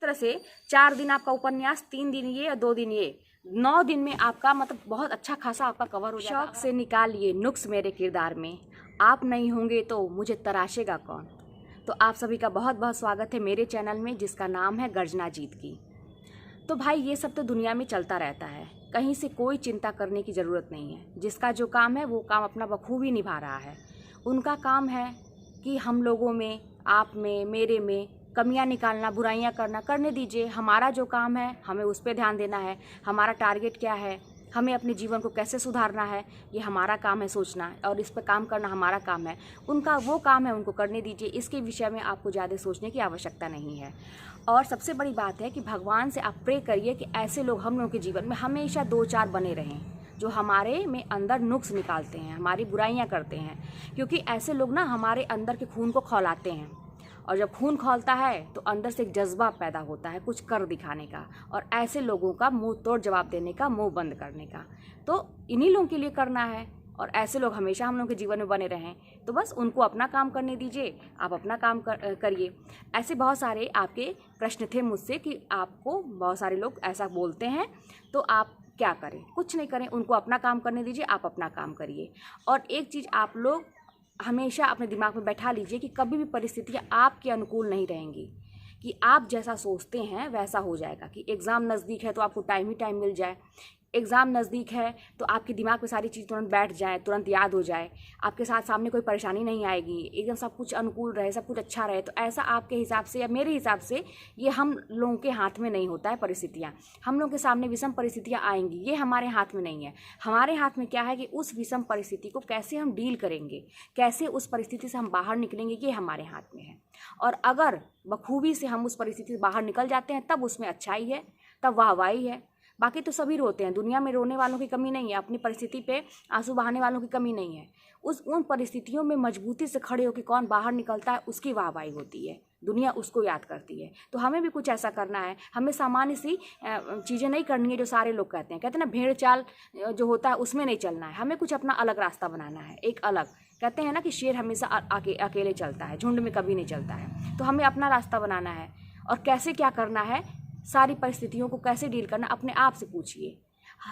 तरह से 4 दिन आपका उपन्यास, 3 दिन ये और 2 दिन ये, 9 दिन में आपका मतलब बहुत अच्छा खासा आपका कवर हो जाएगा। शौक से निकालिए नुक्स मेरे किरदार में, आप नहीं होंगे तो मुझे तराशेगा कौन। तो आप सभी का बहुत बहुत स्वागत है मेरे चैनल में, जिसका नाम है गर्जना जीत की। तो भाई ये सब तो दुनिया में चलता रहता है, कहीं से कोई चिंता करने की ज़रूरत नहीं है। जिसका जो काम है वो काम अपना बखूबी निभा रहा है। उनका काम है कि हम लोगों में, आप में, मेरे में कमियां निकालना, बुराइयां करना, करने दीजिए। हमारा जो काम है हमें उस पर ध्यान देना है। हमारा टारगेट क्या है, हमें अपने जीवन को कैसे सुधारना है, ये हमारा काम है सोचना, और इस पर काम करना हमारा काम है। उनका वो काम है, उनको करने दीजिए। इसके विषय में आपको ज़्यादा सोचने की आवश्यकता नहीं है। और सबसे बड़ी बात है कि भगवान से आप प्रे करिए कि ऐसे लोग हम लोगों के जीवन में हमेशा 2-4 बने रहें, जो हमारे में अंदर नुक्स निकालते हैं, हमारी बुराइयां करते हैं। क्योंकि ऐसे लोग ना हमारे अंदर के खून को खौलाते हैं, और जब खून खौलता है तो अंदर से एक जज्बा पैदा होता है कुछ कर दिखाने का, और ऐसे लोगों का मुंह तोड़ जवाब देने का, मुंह बंद करने का। तो इन्हीं लोगों के लिए करना है, और ऐसे लोग हमेशा हम लोगों के जीवन में बने रहें। तो बस उनको अपना काम करने दीजिए, आप अपना काम करिए। ऐसे बहुत सारे आपके प्रश्न थे मुझसे कि आपको बहुत सारे लोग ऐसा बोलते हैं, तो आप क्या करें? कुछ नहीं करें, उनको अपना काम करने दीजिए, आप अपना काम करिए। और एक चीज़ आप लोग हमेशा अपने दिमाग में बैठा लीजिए कि कभी भी परिस्थितियाँ आपके अनुकूल नहीं रहेंगी, कि आप जैसा सोचते हैं वैसा हो जाएगा। कि एग्ज़ाम नज़दीक है तो आपको टाइम ही टाइम मिल जाए, एग्ज़ाम नज़दीक है तो आपके दिमाग में सारी चीज़ तुरंत बैठ जाए, तुरंत याद हो जाए, आपके साथ सामने कोई परेशानी नहीं आएगी, एकदम सब कुछ अनुकूल रहे, सब कुछ अच्छा रहे। तो ऐसा आपके हिसाब से या मेरे हिसाब से ये हम लोगों के हाथ में नहीं होता है। परिस्थितियाँ हम लोगों के सामने विषम परिस्थितियाँ आएंगी, ये हमारे हाथ में नहीं है। हमारे हाथ में क्या है कि उस विषम परिस्थिति को कैसे हम डील करेंगे, कैसे उस परिस्थिति से हम बाहर निकलेंगे, ये हमारे हाथ में है। और अगर बखूबी से हम उस परिस्थिति से बाहर निकल जाते हैं तब उसमें अच्छाई है, तब वाहवाही है। बाकी तो सभी रोते हैं, दुनिया में रोने वालों की कमी नहीं है, अपनी परिस्थिति पे आंसू बहाने वालों की कमी नहीं है। उन परिस्थितियों में मजबूती से खड़े होकर कौन बाहर निकलता है, उसकी वाहवाही होती है, दुनिया उसको याद करती है। तो हमें भी कुछ ऐसा करना है। हमें सामान्य सी चीज़ें नहीं करनी है जो सारे लोग कहते हैं ना, भेड़ चाल जो होता है उसमें नहीं चलना है। हमें कुछ अपना अलग रास्ता बनाना है, एक अलग। कहते हैं ना कि शेर हमेशा अकेले चलता है, झुंड में कभी नहीं चलता है। तो हमें अपना रास्ता बनाना है, और कैसे क्या करना है, सारी परिस्थितियों को कैसे डील करना, अपने आप से पूछिए।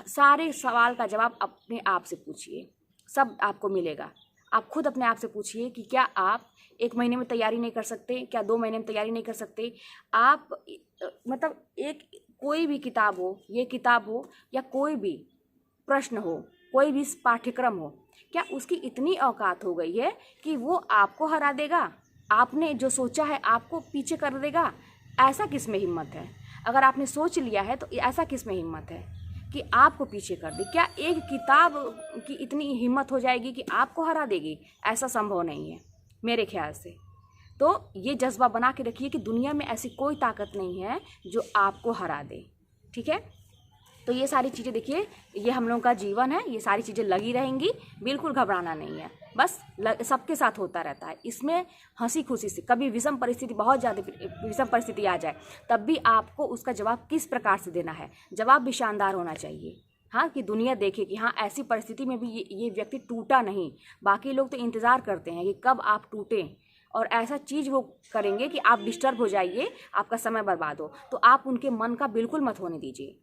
सारे सवाल का जवाब अपने आप से पूछिए, सब आपको मिलेगा। आप खुद अपने आप से पूछिए कि क्या आप 1 महीने में तैयारी नहीं कर सकते, क्या 2 महीने में तैयारी नहीं कर सकते। आप मतलब एक कोई भी किताब हो, ये किताब हो या कोई भी प्रश्न हो, कोई भी पाठ्यक्रम हो, क्या उसकी इतनी औकात हो गई है कि वो आपको हरा देगा? आपने जो सोचा है आपको पीछे कर देगा? ऐसा किस में हिम्मत है? अगर आपने सोच लिया है तो ऐसा किस में हिम्मत है कि आपको पीछे कर दे? क्या एक किताब की इतनी हिम्मत हो जाएगी कि आपको हरा देगी? ऐसा संभव नहीं है मेरे ख्याल से। तो ये जज्बा बना के रखिए कि दुनिया में ऐसी कोई ताकत नहीं है जो आपको हरा दे। ठीक है? तो ये सारी चीज़ें देखिए, ये हम लोगों का जीवन है, ये सारी चीज़ें लगी रहेंगी, बिल्कुल घबराना नहीं है। बस सबके साथ होता रहता है, इसमें हंसी खुशी से। कभी विषम परिस्थिति, बहुत ज़्यादा विषम परिस्थिति आ जाए, तब भी आपको उसका जवाब किस प्रकार से देना है, जवाब भी शानदार होना चाहिए। हाँ, कि दुनिया देखे कि हाँ ऐसी परिस्थिति में भी ये व्यक्ति टूटा नहीं। बाकी लोग तो इंतज़ार करते हैं कि कब आप टूटें, और ऐसा चीज़ वो करेंगे कि आप डिस्टर्ब हो जाइए, आपका समय बर्बाद हो। तो आप उनके मन का बिल्कुल मत होने दीजिए।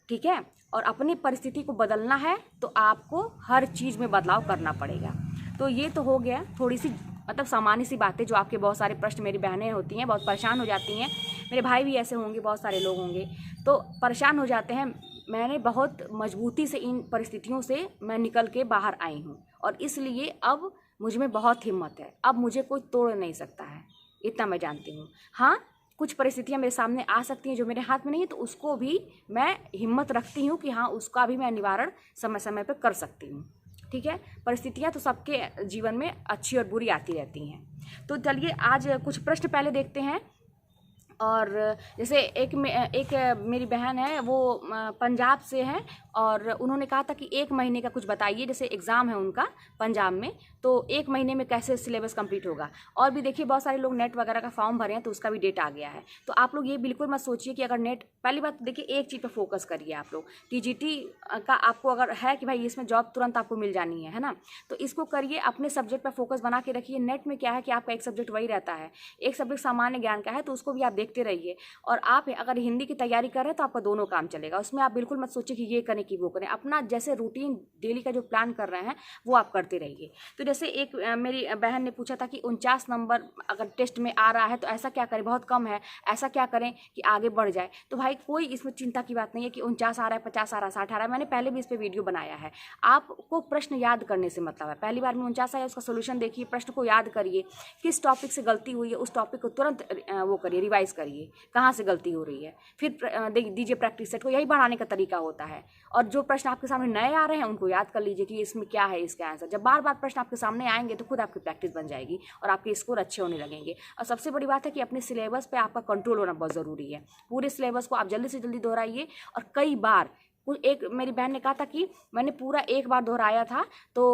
ठीक है? और अपनी परिस्थिति को बदलना है तो आपको हर चीज़ में बदलाव करना पड़ेगा। तो ये तो हो गया थोड़ी सी मतलब सामान्य सी बातें, जो आपके बहुत सारे प्रश्न, मेरी बहनें होती हैं बहुत परेशान हो जाती हैं, मेरे भाई भी ऐसे होंगे, बहुत सारे लोग होंगे तो परेशान हो जाते हैं। मैंने बहुत मजबूती से इन परिस्थितियों से मैं निकल के बाहर आई हूँ, और इसलिए अब मुझ में बहुत हिम्मत है। अब मुझे कोई तोड़ नहीं सकता है, इतना मैं जानती हूँ। हाँ, कुछ परिस्थितियाँ मेरे सामने आ सकती हैं जो मेरे हाथ में नहीं है, तो उसको भी मैं हिम्मत रखती हूँ कि हाँ उसका भी मैं निवारण समय समय पर कर सकती हूँ। ठीक है? परिस्थितियाँ तो सबके जीवन में अच्छी और बुरी आती रहती हैं। तो चलिए आज कुछ प्रश्न पहले देखते हैं। और जैसे एक मेरी बहन है, वो पंजाब से है, और उन्होंने कहा था कि 1 महीने का कुछ बताइए, जैसे एग्ज़ाम है उनका पंजाब में, तो 1 महीने में कैसे सिलेबस कंप्लीट होगा। और भी देखिए बहुत सारे लोग नेट वगैरह का फॉर्म भरे हैं तो उसका भी डेट आ गया है। तो आप लोग ये बिल्कुल मत सोचिए कि अगर नेट, पहली बात देखिए एक चीज़ पर फोकस करिए आप लोग, टीजीटी का आपको अगर है कि भाई इसमें जॉब तुरंत आपको मिल जानी है ना, तो इसको करिए, अपने सब्जेक्ट पर फोकस बना के रखिए। नेट में क्या है कि आपका एक सब्जेक्ट वही रहता है, एक सब्जेक्ट सामान्य ज्ञान का है तो उसको भी आप देख देखते रहिए। और आप अगर हिंदी की तैयारी कर रहे हैं तो आपका दोनों काम चलेगा, उसमें आप बिल्कुल मत सोचिए कि ये करें कि वो करें। अपना जैसे रूटीन डेली का जो प्लान कर रहे हैं वो आप करते रहिए। तो जैसे एक मेरी बहन ने पूछा था कि 49 नंबर अगर टेस्ट में आ रहा है तो ऐसा क्या करें, बहुत कम है, ऐसा क्या करें कि आगे बढ़ जाए। तो भाई कोई इसमें चिंता की बात नहीं है कि 49 आ रहा है, 50 आ रहा है, 60 आ रहा है। मैंने पहले भी इस पर वीडियो बनाया है। आपको प्रश्न याद करने से मतलब है, पहली बार में 49 आया उसका सोल्यूशन देखिए, प्रश्न को याद करिए, किस टॉपिक से गलती हुई है उस टॉपिक को तुरंत वो करिए, रिवाइज करिए, कहाँ से गलती हो रही है, फिर दीजिए प्रैक्टिस सेट को। यही बढ़ाने का तरीका होता है। और जो प्रश्न आपके सामने नए आ रहे हैं उनको याद कर लीजिए कि इसमें क्या है इसका आंसर। जब बार बार प्रश्न आपके सामने आएंगे तो खुद आपकी प्रैक्टिस बन जाएगी और आपके स्कोर अच्छे होने लगेंगे। और सबसे बड़ी बात है कि अपने सिलेबस पे आपका कंट्रोल होना बहुत ज़रूरी है। पूरे सिलेबस को आप जल्दी से जल्दी दोहराइए और कई बार। एक मेरी बहन ने कहा था कि मैंने पूरा एक बार दोहराया था तो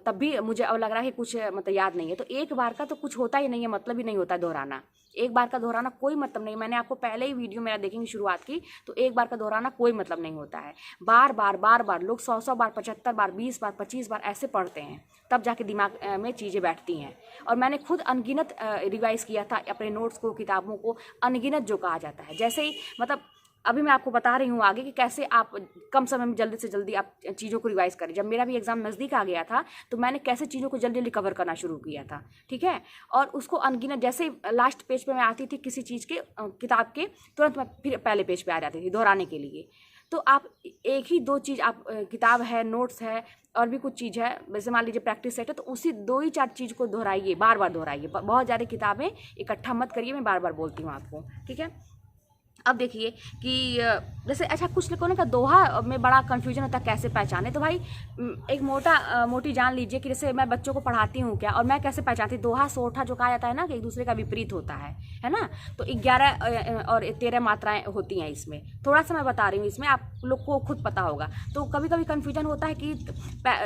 तब भी मुझे अब लग रहा है कि कुछ मतलब याद नहीं है। तो एक बार का तो कुछ होता ही नहीं है, मतलब ही नहीं होता दोहराना। एक बार का दोहराना कोई मतलब नहीं। मैंने आपको पहले ही वीडियो मेरा देखेंगे शुरुआत की, तो एक बार का दोहराना कोई मतलब नहीं होता है। बार बार लोग 100 बार, 75 बार, 20 बार, 25 बार ऐसे पढ़ते हैं, तब जाके दिमाग में चीज़ें बैठती हैं। और मैंने खुद अनगिनत रिवाइज़ किया था अपने नोट्स को, किताबों को, अनगिनत जो कहा जाता है। जैसे ही मतलब अभी मैं आपको बता रही हूँ आगे कि कैसे आप कम समय में जल्दी से जल्दी आप चीज़ों को रिवाइज करें। जब मेरा भी एग्जाम नज़दीक आ गया था तो मैंने कैसे चीज़ों को जल्दी जल्दी कवर करना शुरू किया था, ठीक है। और उसको अनगिनत, जैसे लास्ट पेज पे मैं आती थी किसी चीज़ के किताब के, तुरंत मैं फिर पहले पेज पे आ जाती थी दोहराने के लिए। तो आप एक ही दो चीज़, आप किताब है, नोट्स है और भी कुछ चीज़ है, वैसे मान लीजिए प्रैक्टिस सेट है, तो उसी 2 ही 4 चीज़ को दोहराइए, बार बार दोहराइए। बहुत ज़्यादा किताबें इकट्ठा मत करिए, मैं बार बार बोलती हूँ आपको, ठीक है। अब देखिए कि जैसे अच्छा कुछ लोगों ने कहा दोहा में बड़ा कन्फ्यूजन होता है कैसे पहचाने। तो भाई एक मोटी जान लीजिए कि जैसे मैं बच्चों को पढ़ाती हूँ क्या, और मैं कैसे पहचानती। दोहा सोठा जो कहा जाता है ना कि एक दूसरे का विपरीत होता है ना। तो 11 और 13 मात्राएं होती हैं इसमें। थोड़ा सा मैं बता रही हूँ, इसमें आप लोग को खुद पता होगा। तो कभी कभी कन्फ्यूजन होता है कि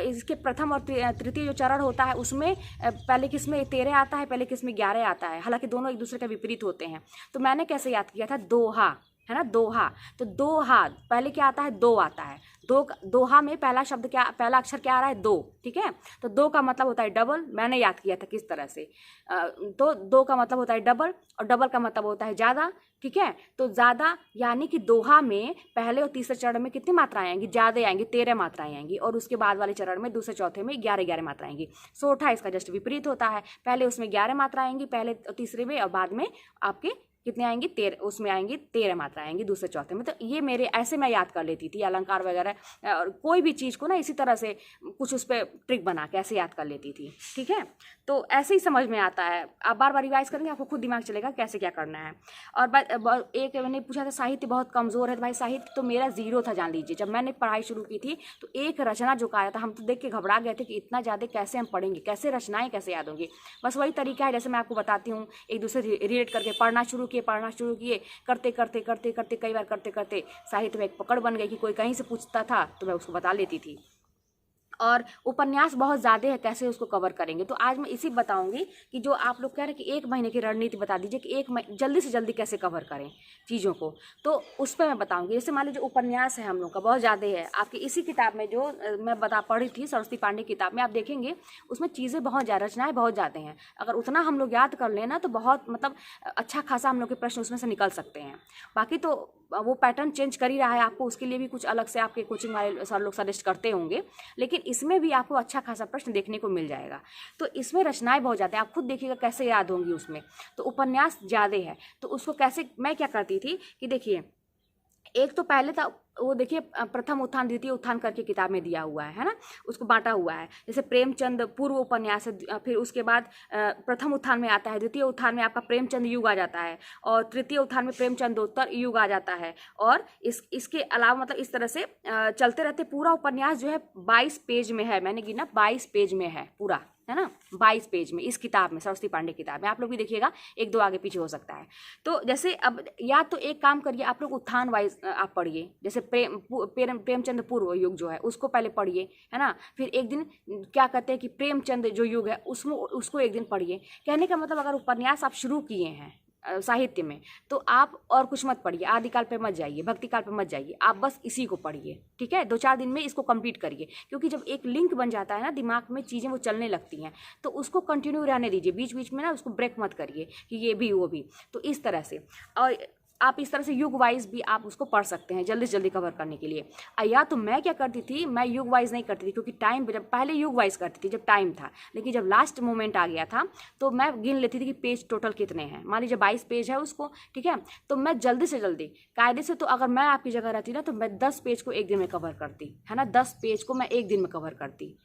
इसके प्रथम और तृतीय जो चरण होता है उसमें पहले किस में 13 आता है, पहले किस में 11 आता है। हालांकि दोनों एक दूसरे का विपरीत होते हैं। तो मैंने कैसे याद किया था, दोहा है ना, दोहा। तो दोहा पहले क्या आता है, दो आता है। दोहा में पहला शब्द क्या, पहला अक्षर क्या आ रहा है, दो, ठीक है। तो दो का मतलब होता है डबल। मैंने याद किया था किस तरह से, तो दो का मतलब होता है डबल और डबल का मतलब होता है ज़्यादा, ठीक है। तो ज़्यादा यानी कि दोहा में पहले और तीसरे चरण में कितनी मात्राएं आएंगी, ज़्यादा आएंगी, 13 मात्राएं आएंगी। और उसके बाद वाले चरण में दूसरे चौथे में 11 मात्राएं आएंगी। सोठा इसका जस्ट विपरीत होता है, पहले उसमें 11 मात्रा आएंगी, पहले तीसरे में, और बाद में आपके कितने आएंगी, 13, उसमें आएंगी 13 मात्रा आएंगी दूसरे चौथे में। तो ये मेरे ऐसे मैं याद कर लेती थी, अलंकार वगैरह और कोई भी चीज़ को ना इसी तरह से कुछ उस पर ट्रिक बना के ऐसे याद कर लेती थी, ठीक है। तो ऐसे ही समझ में आता है। आप बार बार रिवाइज करेंगे आपको खुद दिमाग चलेगा कैसे क्या करना है। और एक मैंने पूछा था साहित्य बहुत कमज़ोर है। तो भाई साहित्य तो मेरा 0 था, जान लीजिए। जब मैंने पढ़ाई शुरू की थी तो एक रचना जो कहा था, हम तो देख के घबरा गए थे कि इतना ज़्यादा कैसे हम पढ़ेंगे, कैसे रचनाएं कैसे याद होंगी। बस वही तरीका है, जैसे मैं आपको बताती हूँ, एक दूसरे रिलेट करके पढ़ना शुरू किए, करते करते कई बार करते साहित्य में एक पकड़ बन गई कि कोई कहीं से पूछता था तो मैं उसको बता लेती थी। और उपन्यास बहुत ज़्यादा है, कैसे उसको कवर करेंगे। तो आज मैं इसी बताऊंगी कि जो आप लोग कह रहे हैं कि 1 महीने की रणनीति बता दीजिए कि 1 महीने जल्दी से जल्दी कैसे कवर करें चीज़ों को, तो उस पर मैं बताऊंगी। जैसे मान लीजिए उपन्यास है हम लोग का बहुत ज़्यादा है। आपकी इसी किताब में जो मैं पढ़ी थी, सरस्वती पांडे किताब में, आप देखेंगे उसमें चीज़ें बहुत ज़्यादा, रचनाएँ बहुत ज़्यादा हैं। अगर उतना हम लोग याद कर लेना तो बहुत मतलब अच्छा खासा हम लोग के प्रश्न उसमें से निकल सकते हैं। बाकी तो वो पैटर्न चेंज कर ही रहा है, आपको उसके लिए भी कुछ अलग से आपके कोचिंग वाले सर लोग सजेस्ट करते होंगे, लेकिन इसमें भी आपको अच्छा खासा प्रश्न देखने को मिल जाएगा। तो इसमें रचनाएं बहुत ज़्यादा हैं, आप खुद देखिएगा कैसे याद होंगी उसमें। तो उपन्यास ज़्यादा है, तो उसको कैसे, मैं क्या करती थी कि देखिए, एक तो पहले था वो, देखिए प्रथम उत्थान द्वितीय उत्थान करके किताब में दिया हुआ है ना, उसको बांटा हुआ है। जैसे प्रेमचंद पूर्व उपन्यास है, फिर उसके बाद प्रथम उत्थान में आता है, द्वितीय उत्थान में आपका प्रेमचंद युग आ जाता है, और तृतीय उत्थान में प्रेमचंदोत्तर युग आ जाता है। और इसके अलावा मतलब इस तरह से चलते रहते। पूरा उपन्यास जो है 22 पेज में है, मैंने गिना 22 पेज में है पूरा, है ना, 22 पेज में इस किताब में, सरस्वती पांडे किताब में। आप लोग भी देखिएगा, 1-2 आगे पीछे हो सकता है। तो जैसे अब या तो एक काम करिए, आप लोग उत्थान वाइज आप पढ़िए। जैसे प्रेमचंद पूर्व युग जो है उसको पहले पढ़िए, है ना। फिर एक दिन क्या कहते हैं कि प्रेमचंद जो युग है उसमें उसको एक दिन पढ़िए। कहने का मतलब अगर उपन्यास आप शुरू किए हैं, साहित्य में, तो आप और कुछ मत पढ़िए, आदिकाल पे मत जाइए, भक्तिकाल पे मत जाइए, आप बस इसी को पढ़िए, ठीक है। 2-4 दिन में इसको कंप्लीट करिए, क्योंकि जब एक लिंक बन जाता है ना दिमाग में, चीज़ें वो चलने लगती हैं, तो उसको कंटिन्यू रहने दीजिए, बीच बीच में ना उसको ब्रेक मत करिए कि ये भी वो भी। तो इस तरह से, और आप इस तरह से युग वाइज भी आप उसको पढ़ सकते हैं जल्दी से जल्दी कवर करने के लिए। या तो मैं क्या करती थी, मैं युग वाइज नहीं करती थी, क्योंकि टाइम, जब पहले युग वाइज करती थी जब टाइम था, लेकिन जब लास्ट मोमेंट आ गया था तो मैं गिन लेती थी कि पेज टोटल कितने हैं। मान लीजिए 22 पेज है उसको, ठीक है, तो मैं जल्दी से जल्दी कायदे से, तो अगर मैं आपकी जगह रहती ना तो मैं 10 पेज को एक दिन में कवर करती, है ना, 10 पेज को मैं एक दिन में कवर करती,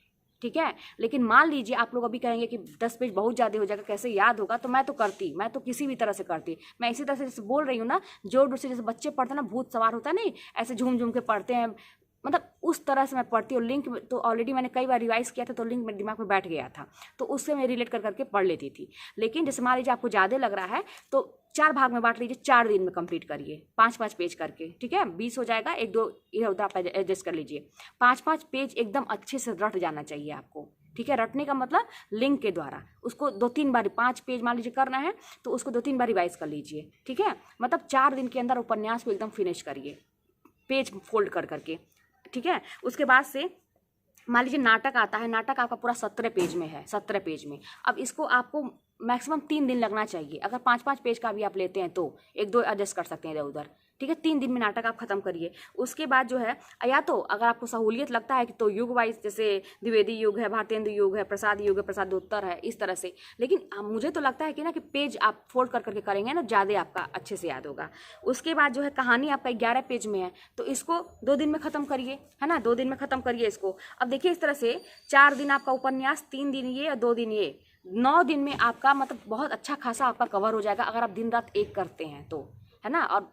ठीक है। लेकिन मान लीजिए आप लोग अभी कहेंगे कि 10 पेज बहुत ज़्यादा हो जाएगा, कैसे याद होगा, तो मैं तो करती, मैं तो किसी भी तरह से करती। मैं इसी तरह से जैसे बोल रही हूँ ना, जोर से, जैसे बच्चे पढ़ते हैं ना, भूत सवार होता है नहीं, ऐसे झूम झूम के पढ़ते हैं, मतलब उस तरह से मैं पढ़ती हूँ। लिंक तो ऑलरेडी मैंने कई बार रिवाइज किया था, तो लिंक मेरे दिमाग में बैठ गया था, तो उससे मैं रिलेट कर करके पढ़ लेती थी। लेकिन जैसे मान लीजिए आपको ज़्यादा लग रहा है तो 4 भाग में बांट लीजिए, 4 दिन में कंप्लीट करिए, 5-5 पेज करके, ठीक है, 20 हो जाएगा, 1-2 इधर उधर आप एडजस्ट कर लीजिए। 5-5 पेज एकदम अच्छे से रट जाना चाहिए आपको, ठीक है। रटने का मतलब लिंक के द्वारा उसको 2-3 बार, 5 पेज मान लीजिए करना है तो उसको 2-3 बार रिवाइज कर लीजिए, ठीक है। मतलब 4 दिन के अंदर उपन्यास को एकदम फिनिश करिए, पेज फोल्ड कर करके, ठीक है। उसके बाद से मान लीजिए नाटक आता है, नाटक आपका पूरा 17 पेज में है, 17 पेज में, अब इसको आपको मैक्सिमम 3 दिन लगना चाहिए। अगर 5-5 पेज का भी आप लेते हैं तो 1-2 एडजस्ट कर सकते हैं इधर उधर, ठीक है। 3 दिन में नाटक आप खत्म करिए। उसके बाद जो है, या तो अगर आपको सहूलियत लगता है कि तो युग वाइज, जैसे द्विवेदी युग है, भारतेंदु युग है, प्रसाद युग है, प्रसादोत्तर है, इस तरह से। लेकिन मुझे तो लगता है कि ना कि पेज आप फोल्ड कर करके करेंगे ना, ज़्यादा आपका अच्छे से याद होगा। उसके बाद जो है, कहानी आपका 11 पेज में है, तो इसको 2 दिन में ख़त्म करिए, है ना, 2 दिन में ख़त्म करिए इसको। अब देखिए इस तरह से 4 दिन आपका उपन्यास, 3 दिन ये और 2 दिन ये, 9 दिन में आपका मतलब बहुत अच्छा खासा आपका कवर हो जाएगा, अगर आप दिन रात एक करते हैं तो, है ना। और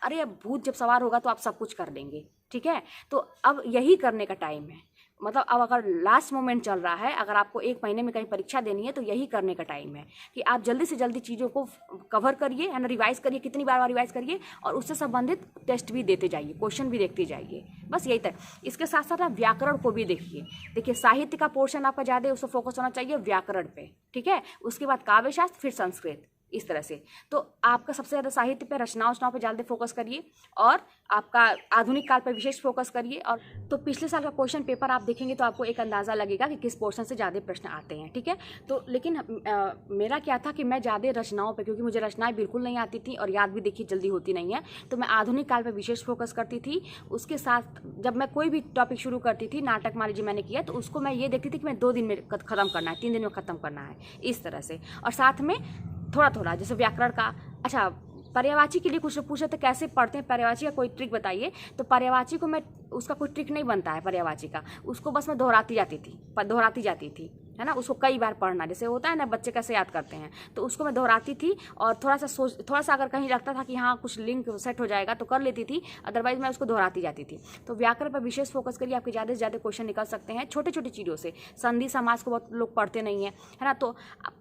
अरे भूत जब सवार होगा तो आप सब कुछ कर लेंगे, ठीक है। तो अब यही करने का टाइम है, मतलब अब अगर लास्ट मोमेंट चल रहा है, अगर आपको 1 महीने में कहीं परीक्षा देनी है तो यही करने का टाइम है कि आप जल्दी से जल्दी चीज़ों को कवर करिए, है ना, रिवाइज करिए, कितनी बार रिवाइज करिए, और उससे संबंधित टेस्ट भी देते जाइए, क्वेश्चन भी देखते जाइए, बस यही तक। इसके साथ साथ आप व्याकरण को भी देखिए साहित्य का पोर्शन आपका ज़्यादा है, उसको फोकस होना चाहिए व्याकरण पे, ठीक है। उसके बाद काव्यशास्त्र, फिर संस्कृत, इस तरह से। तो आपका सबसे ज़्यादा साहित्य पे, रचनाओं पे ज़्यादा फोकस करिए, और आपका आधुनिक काल पर विशेष फोकस करिए। और तो पिछले साल का क्वेश्चन पेपर आप देखेंगे तो आपको एक अंदाज़ा लगेगा कि किस पोर्शन से ज़्यादा प्रश्न आते हैं, ठीक है। तो लेकिन मेरा क्या था कि मैं ज़्यादा रचनाओं पे, क्योंकि मुझे रचनाएं बिल्कुल नहीं आती थी और याद भी देखिए जल्दी होती नहीं है, तो मैं आधुनिक काल पर विशेष फोकस करती थी। उसके साथ जब मैं कोई भी टॉपिक शुरू करती थी, नाटक मान लीजिए मैंने किया, तो उसको मैं ये देखती थी कि मैं 2 दिन में ख़त्म करना है, 3 दिन में ख़त्म करना है, इस तरह से। और साथ में थोड़ा थोड़ा जैसे व्याकरण का, अच्छा पर्यायवाची के लिए कुछ पूछे तो कैसे पढ़ते हैं पर्यायवाची का, कोई ट्रिक बताइए। तो पर्यायवाची को मैं, उसका कोई ट्रिक नहीं बनता है पर्यायवाची का, उसको बस मैं दोहराती जाती थी, है ना। उसको कई बार पढ़ना, जैसे होता है ना बच्चे कैसे याद करते हैं, तो उसको मैं दोहराती थी, और थोड़ा सा अगर कहीं लगता था कि हाँ कुछ लिंक सेट हो जाएगा तो कर लेती थी, अदरवाइज मैं उसको दोहराती जाती थी। तो व्याकरण पर विशेष फोकस करिए, आपके ज़्यादा से ज़्यादा क्वेश्चन निकल सकते हैं छोटे छोटे चीज़ों से। संधि समास को बहुत लोग पढ़ते नहीं है ना, तो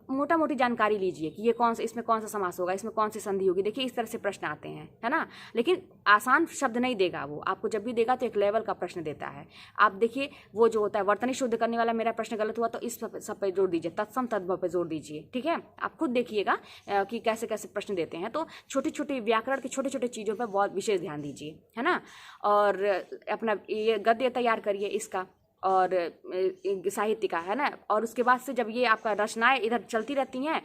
मोटा मोटी जानकारी लीजिए कि ये इसमें कौन सा समास होगा, इसमें कौन सी संधि होगी, देखिए इस तरह से प्रश्न आते हैं, है ना। लेकिन आसान शब्द नहीं देगा वो आपको, जब भी देगा तो एक लेवल का प्रश्न देता है। आप देखिए वो जो होता है वर्तनी शुद्ध करने वाला, मेरा प्रश्न गलत हुआ तो इस सब पे जोर दीजिए, तत्सम तद्भव पे जोर दीजिए, ठीक है। आप खुद देखिएगा कि कैसे कैसे प्रश्न देते हैं। तो छोटी छोटी व्याकरण की छोटे छोटे चीज़ों पर बहुत विशेष ध्यान दीजिए, है ना। और अपना ये गद्य तैयार करिए इसका, और साहित्य का, है ना। और उसके बाद से जब ये आपका रचनाएं इधर चलती रहती हैं,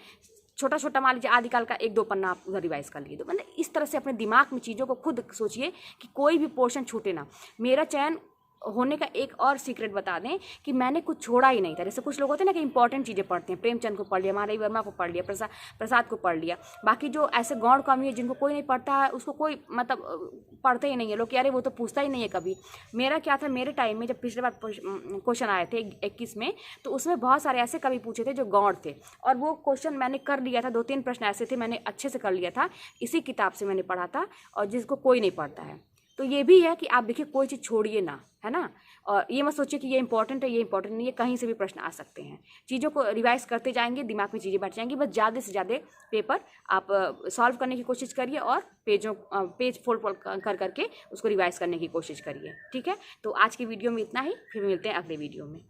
छोटा छोटा मान लीजिए आदिकाल का 1-2 पन्ना आप उधर रिवाइज कर लिए, तो मतलब इस तरह से अपने दिमाग में चीज़ों को खुद सोचिए कि कोई भी पोर्शन छूटे ना। मेरा चयन होने का एक और सीक्रेट बता दें कि मैंने कुछ छोड़ा ही नहीं था। जैसे कुछ लोग होते हैं ना कि इंपॉर्टेंट चीज़ें पढ़ते हैं, प्रेमचंद को पढ़ लिया, महादेवी वर्मा को पढ़ लिया, प्रसाद को पढ़ लिया, बाकी जो ऐसे गौड़ कवि है जिनको कोई नहीं पढ़ता है, उसको कोई मतलब पढ़ते ही नहीं है लोग कि अरे वो तो पूछता ही नहीं है कभी। मेरा क्या था, मेरे टाइम में जब पिछले बार क्वेश्चन आए थे 21 में, तो उसमें बहुत सारे ऐसे कवि पूछे थे जो गौड़ थे, और वो क्वेश्चन मैंने कर लिया था। 2-3 प्रश्न ऐसे थे मैंने अच्छे से कर लिया था, इसी किताब से मैंने पढ़ा था, और जिसको कोई नहीं पढ़ता है। तो ये भी है कि आप देखिए कोई चीज़ छोड़िए ना, है ना। और ये मत सोचिए कि ये इंपॉर्टेंट है, ये इंपॉर्टेंट नहीं है, कहीं से भी प्रश्न आ सकते हैं। चीज़ों को रिवाइज करते जाएंगे, दिमाग में चीज़ें बैठ जाएंगी, बस ज़्यादा से ज़्यादा पेपर आप सॉल्व करने की कोशिश करिए, और पेज फोल्ड कर करके उसको रिवाइज करने की कोशिश करिए, ठीक है। तो आज की वीडियो में इतना ही, फिर मिलते हैं अगले वीडियो में।